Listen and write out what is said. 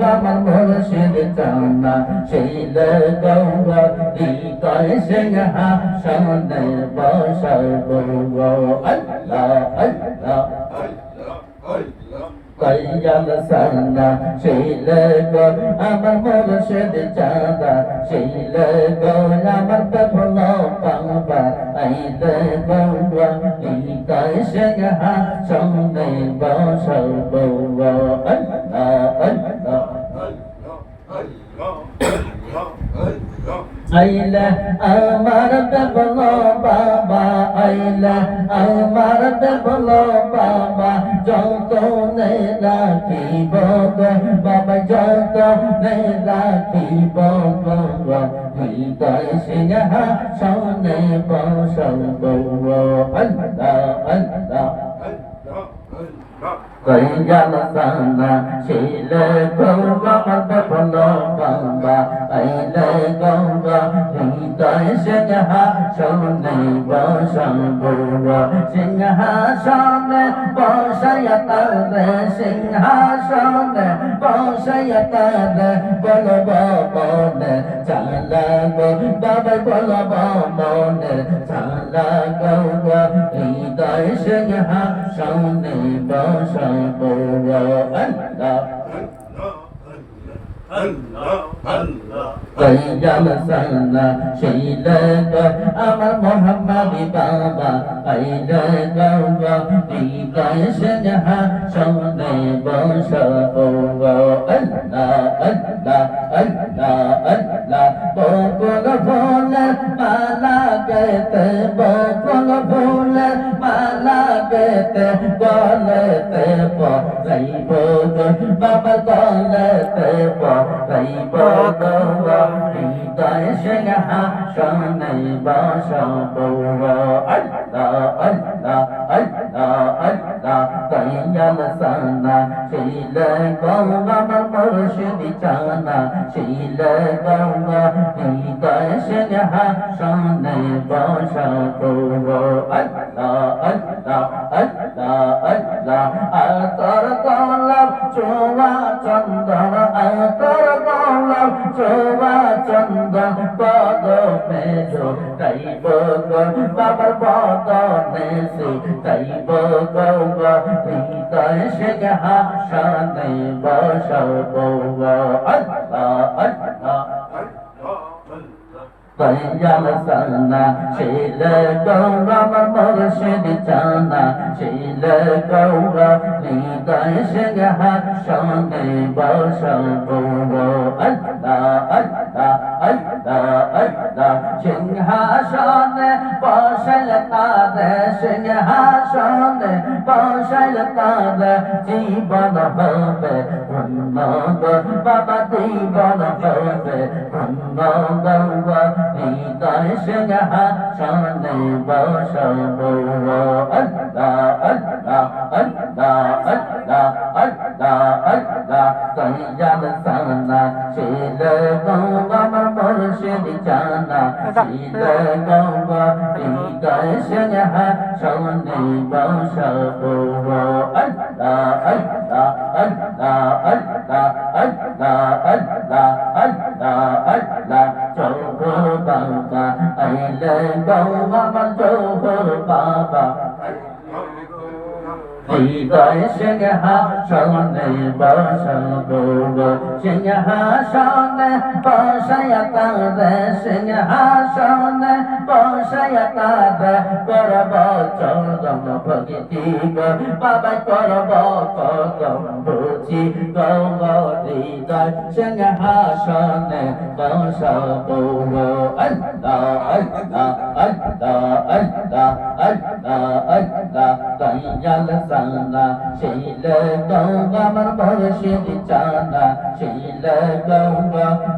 আমার মুর্শিদ জানা সেই লাগাও হৃদয় সিংহাসনে বসাবো আল্লাহ আল্লাহ কয়াল সানা সেই লাগো আমার মুর্শিদ জানা সেই লাগো আমার প্রভুল পাবা এই লাগো হৃদয় সিংহাসনে বসাবো আল্লাহ আল্লাহ আইলা আমার দেবল বাবা আইলা আমার দেবল বাবা যত নে রাখিব বাবা যত নে রাখিব হৃদয় সিংহাসনে বসাবো আল্লাহ আল্লাহ কয়াল সানা সেই লাগো আমার দেবল বাবা আইলা গঙ্গা হৃদয় সিংহাসনে বসাবো সিংহাসনে বসায়া তারে সিংহাসনে বসায়া তারে বলব মনে চালাগো বাবা বলব মনে চালাগো হৃদয় সিংহাসনে বসাবো আল্লাহ কয়াল সানা সেই লাগো আমার মোহাম্মদ বাবা আইলা গঙ্গা হৃদয় সিংহাসনে বসাবো আল্লাহ আল্লাহ আল্লাহ আল্লাহ বকুল ফুলের মালা গেতে বকুল ফুলের মালা গেতে গলেতে পরাইব বাবা গলেতে পরাইব হৃদয় সিংহাসনে বসাবো আল্লাহ আল্লাহ আল্লাহ আল্লাহ কয়াল সানা সেই লাগো আমার মুর্শিদ জানা সেই লাগো হৃদয় সিংহাসনে বসাবো আল্লাহ আল্লাহ আল্লাহ আল্লাহ আতর গোলাপ চোয়া চন্দন আতর গোলাপ চোয়া চন্দন কদমে জোটাইব বাবার বদনে সিটাইব হৃদয় সিংহাসনে বসাবো আল্লাহ আল্লাহ কয়াল সানা সেই লাগো আমার মুর্শিদ জানা সেই লাগো হৃদয় সিংহাসনে বসাবো আল্লাহ আল্লাহ আল্লাহ আল্লাহ সিংহাসনে বসাল তারে সিংহাসনে বসাল তারে জীবন হবে ধন্য বাবা জীবন হবে ধন্য হৃদয় সিংহাসনে বসাবো আল্লাহ আল্লাহ আল্লাহ আল্লাহ আল্লাহ আল্লাহ কয়াল সানা সেই লাগো আমার মুর্শিদ জানা সেই লাগো হৃদয় সিংহাসনে বসাবো আল্লাহ আল্লাহ আল্লাহ আল্লাহ আল্লাহ আল্লাহ আল্লাহ আল্লাহ জোহর বাবা আইলা গো আমার জোহর বাবা হৃদয় সিংহাসনে বসাবো সিংহাসনে বসায়া তারে সিংহাসনে বসায়া তারে করব চরণ ভক্তি বাবা করব কদম বুঝি হৃদয় সিংহাসনে বসাবো আল্লাহ আল্লাহ আল্লাহ আল্লাহ আল্লাহ আল্লাহ কয়াল সানা সেই লাগো আমার মুর্শিদ জানা সেই লাগো